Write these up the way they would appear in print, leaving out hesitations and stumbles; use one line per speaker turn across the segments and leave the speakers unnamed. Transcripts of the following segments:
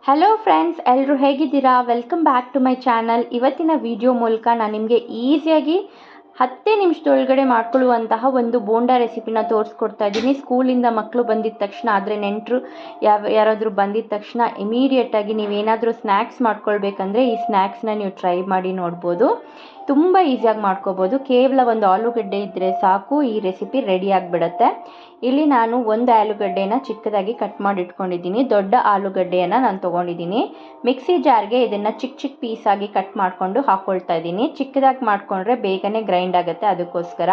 Hello friends, ಎಲ್ಲರೂ ಹೇಗಿದ್ದೀರಾ? Welcome back to my channel. ಇವತ್ತಿನ ವಿಡಿಯೋ ಮೂಲಕ ನಾನು ನಿಮಗೆ ಈಸಿಯಾಗಿ 10 ನಿಮಿಷದೊಳಗಡೆ ಮಾಡ್ಕೊಳ್ಳುವಂತಹ ಒಂದು ಬೋಂಡಾ ರೆಸಿಪಿನ ತೋರಿಸ್ಕೊಡ್ತಾ ಇದ್ದೀನಿ. ಸ್ಕೂಲಿಂದ ಮಕ್ಕಳು ಬಂದಿದ್ದ ತಕ್ಷಣ, ಆದರೆ ನೆಂಟರು ಯಾರಾದರೂ ಬಂದಿದ್ದ ತಕ್ಷಣ ಇಮಿಡಿಯೇಟಾಗಿ ನೀವೇನಾದರೂ ಸ್ನ್ಯಾಕ್ಸ್ ಮಾಡ್ಕೊಳ್ಬೇಕಂದ್ರೆ ಈ ಸ್ನ್ಯಾಕ್ಸ್ನ ನೀವು ಟ್ರೈ ಮಾಡಿ ನೋಡ್ಬೋದು. ತುಂಬ ಈಸಿಯಾಗಿ ಮಾಡ್ಕೋಬೋದು. ಕೇವಲ ಒಂದು ಆಲೂಗಡ್ಡೆ ಇದ್ದರೆ ಸಾಕು, ಈ ರೆಸಿಪಿ ರೆಡಿ ಆಗಿಬಿಡುತ್ತೆ. ಇಲ್ಲಿ ನಾನು ಒಂದು ಆಲೂಗಡ್ಡೆನ ಚಿಕ್ಕದಾಗಿ ಕಟ್ ಮಾಡಿ ಇಟ್ಕೊಂಡಿದ್ದೀನಿ. ದೊಡ್ಡ ಆಲೂಗಡ್ಡೆಯನ್ನು ನಾನು ತೊಗೊಂಡಿದ್ದೀನಿ. ಮಿಕ್ಸಿ ಜಾರ್ಗೆ ಇದನ್ನು ಚಿಕ್ಕ ಚಿಕ್ಕ ಪೀಸಾಗಿ ಕಟ್ ಮಾಡಿಕೊಂಡು ಹಾಕ್ಕೊಳ್ತಾ ಇದ್ದೀನಿ. ಚಿಕ್ಕದಾಗಿ ಮಾಡಿಕೊಂಡ್ರೆ ಬೇಗನೆ ಗ್ರೈಂಡ್ ಆಗುತ್ತೆ, ಅದಕ್ಕೋಸ್ಕರ.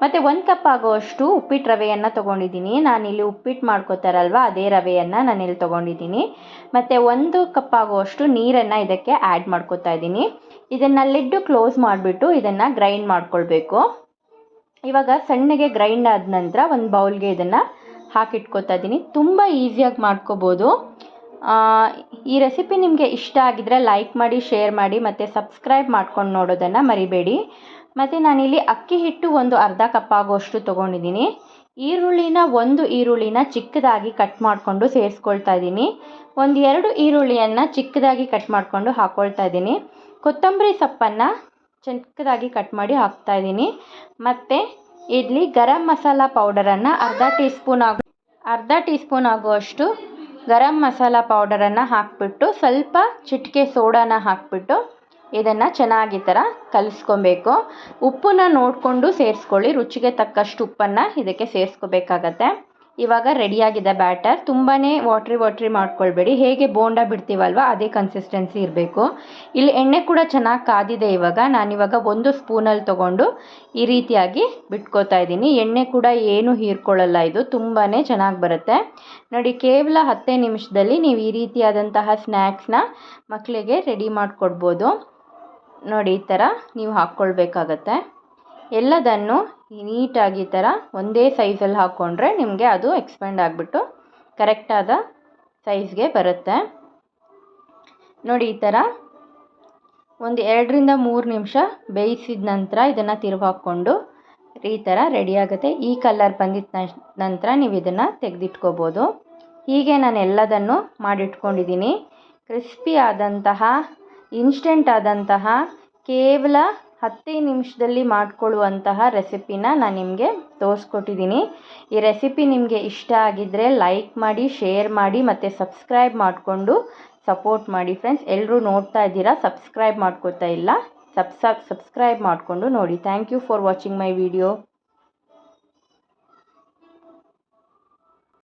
ಮತ್ತು 1 ಕಪ್ ಆಗೋಷ್ಟು ಉಪ್ಪಿಟ್ಟು ರವೆಯನ್ನು ತೊಗೊಂಡಿದ್ದೀನಿ. ನಾನಿಲ್ಲಿ ಉಪ್ಪಿಟ್ಟು ಮಾಡ್ಕೋತಾರಲ್ವ ಅದೇ ರವೆಯನ್ನು ನಾನಿಲ್ಲಿ ತೊಗೊಂಡಿದ್ದೀನಿ. ಮತ್ತು 1 ಕಪ್ ಆಗೋಷ್ಟು ನೀರನ್ನು ಇದಕ್ಕೆ ಆ್ಯಡ್ ಮಾಡ್ಕೋತಾ ಇದ್ದೀನಿ. ಇದನ್ನು ಲಿಡ್ಡು ಕ್ಲೋಸ್ ಮಾಡಿಬಿಟ್ಟು ಇದನ್ನು ಗ್ರೈಂಡ್ ಮಾಡ್ಕೊಳ್ಬೇಕು. ಇವಾಗ ಸಣ್ಣಗೆ ಗ್ರೈಂಡ್ ಆದ ನಂತರ ಒಂದು ಬೌಲ್ಗೆ ಇದನ್ನು ಹಾಕಿಟ್ಕೋತಾ ಇದ್ದೀನಿ. ತುಂಬ ಈಸಿಯಾಗಿ ಮಾಡ್ಕೋಬೋದು. ಈ ರೆಸಿಪಿ ನಿಮಗೆ ಇಷ್ಟ ಆಗಿದರೆ ಲೈಕ್ ಮಾಡಿ, ಶೇರ್ ಮಾಡಿ ಮತ್ತು ಸಬ್ಸ್ಕ್ರೈಬ್ ಮಾಡ್ಕೊಂಡು ನೋಡೋದನ್ನು ಮರಿಬೇಡಿ. ಮತ್ತು ನಾನಿಲ್ಲಿ ಅಕ್ಕಿ ಹಿಟ್ಟು ಒಂದು ಅರ್ಧ ಕಪ್ ಆಗೋಷ್ಟು ತೊಗೊಂಡಿದ್ದೀನಿ. ಒಂದು ಈರುಳ್ಳಿನ ಚಿಕ್ಕದಾಗಿ ಕಟ್ ಮಾಡಿಕೊಂಡು ಸೇರಿಸ್ಕೊಳ್ತಾ ಇದ್ದೀನಿ. 2 ಈರುಳ್ಳಿಯನ್ನು ಚಿಕ್ಕದಾಗಿ ಕಟ್ ಮಾಡಿಕೊಂಡು ಹಾಕ್ಕೊಳ್ತಾ ಇದ್ದೀನಿ. ಕೊತ್ತಂಬರಿ ಸೊಪ್ಪನ್ನು ಚಿಕ್ಕದಾಗಿ ಕಟ್ ಮಾಡಿ ಹಾಕ್ತಾ ಇದ್ದೀನಿ. ಮತ್ತು ಇಲ್ಲಿ ಗರಂ ಮಸಾಲ ಪೌಡರನ್ನು ಅರ್ಧ ಟೀ ಸ್ಪೂನ್ ಆಗುವಷ್ಟು ಗರಂ ಮಸಾಲ ಪೌಡರನ್ನು ಹಾಕಿಬಿಟ್ಟು ಸ್ವಲ್ಪ ಚಿಟಿಕೆ ಸೋಡಾನ ಹಾಕಿಬಿಟ್ಟು ಇದನ್ನು ಚೆನ್ನಾಗಿ ಈ ಥರ ಕಲಿಸ್ಕೊಬೇಕು. ಉಪ್ಪನ್ನ ನೋಡಿಕೊಂಡು ಸೇರಿಸ್ಕೊಳ್ಳಿ. ರುಚಿಗೆ ತಕ್ಕಷ್ಟು ಉಪ್ಪನ್ನು ಇದಕ್ಕೆ ಸೇರಿಸ್ಕೋಬೇಕಾಗತ್ತೆ. ಇವಾಗ ರೆಡಿಯಾಗಿದೆ ಬ್ಯಾಟರ್. ತುಂಬಾ ವಾಟ್ರಿ ಮಾಡ್ಕೊಳ್ಬೇಡಿ. ಹೇಗೆ ಬೋಂಡ ಬಿಡ್ತೀವಲ್ವ ಅದೇ ಕನ್ಸಿಸ್ಟೆನ್ಸಿ ಇರಬೇಕು. ಇಲ್ಲಿ ಎಣ್ಣೆ ಕೂಡ ಚೆನ್ನಾಗಿ ಕಾದಿದೆ. ನಾನಿವಾಗ 1 ಸ್ಪೂನಲ್ಲಿ ತೊಗೊಂಡು ಈ ರೀತಿಯಾಗಿ ಬಿಟ್ಕೋತಾ ಇದ್ದೀನಿ. ಎಣ್ಣೆ ಕೂಡ ಏನು ಹೀರ್ಕೊಳ್ಳಲ್ಲ, ಇದು ತುಂಬಾ ಚೆನ್ನಾಗಿ ಬರುತ್ತೆ ನೋಡಿ. ಕೇವಲ 10 ನಿಮಿಷದಲ್ಲಿ ನೀವು ಈ ರೀತಿಯಾದಂತಹ ಸ್ನ್ಯಾಕ್ಸ್ನ ಮಕ್ಕಳಿಗೆ ರೆಡಿ ಮಾಡಿಕೊಡ್ಬೋದು ನೋಡಿ. ಈ ಥರ ನೀವು ಹಾಕ್ಕೊಳ್ಬೇಕಾಗತ್ತೆ. ಎಲ್ಲದನ್ನು ನೀಟಾಗಿ ಈ ಥರ ಒಂದೇ ಸೈಜಲ್ಲಿ ಹಾಕ್ಕೊಂಡ್ರೆ ನಿಮಗೆ ಅದು ಎಕ್ಸ್ಪೆಂಡ್ ಆಗಿಬಿಟ್ಟು ಕರೆಕ್ಟಾದ ಸೈಜ್ಗೆ ಬರುತ್ತೆ ನೋಡಿ. ಈ ಥರ ಒಂದು 2ರಿಂದ 3 ನಿಮಿಷ ಬೇಯಿಸಿದ ನಂತರ ಇದನ್ನು ತಿರುಗಿ ಹಾಕ್ಕೊಂಡು ಈ ಥರ ರೆಡಿ ಆಗುತ್ತೆ. ಈ ಕಲರ್ ಬಂದಿದ್ದ ನಂತರ ನೀವು ಇದನ್ನು ತೆಗೆದಿಟ್ಕೋಬೋದು. ಹೀಗೆ ನಾನು ಎಲ್ಲದನ್ನು ಮಾಡಿಟ್ಕೊಂಡಿದ್ದೀನಿ. ಕ್ರಿಸ್ಪಿ ಆದಂತಹ, ಇನ್ಸ್ಟೆಂಟ್ ಆದಂತಹ, ಕೇವಲ 10 ನಿಮಿಷದಲ್ಲಿ ಮಾಡಿಕೊಳ್ಳುವಂತಹ ರೆಸಿಪಿನ ನಾನು ನಿಮಗೆ ತೋರಿಸ್ಕೊಟ್ಟಿದ್ದೀನಿ. ಈ ರೆಸಿಪಿ ನಿಮಗೆ ಇಷ್ಟ ಆಗಿದ್ದರೆ ಲೈಕ್ ಮಾಡಿ, ಶೇರ್ ಮಾಡಿ ಮತ್ತು ಸಬ್ಸ್ಕ್ರೈಬ್ ಮಾಡಿಕೊಂಡು ಸಪೋರ್ಟ್ ಮಾಡಿ ಫ್ರೆಂಡ್ಸ್. ಎಲ್ಲರೂ ನೋಡ್ತಾ ಇದ್ದೀರಾ, ಸಬ್ಸ್ಕ್ರೈಬ್ ಮಾಡ್ಕೋತಾ ಇಲ್ಲ, ಸಬ್ಸ್ಕ್ರೈಬ್ ಮಾಡಿಕೊಂಡು ನೋಡಿ. Thank you for watching my video.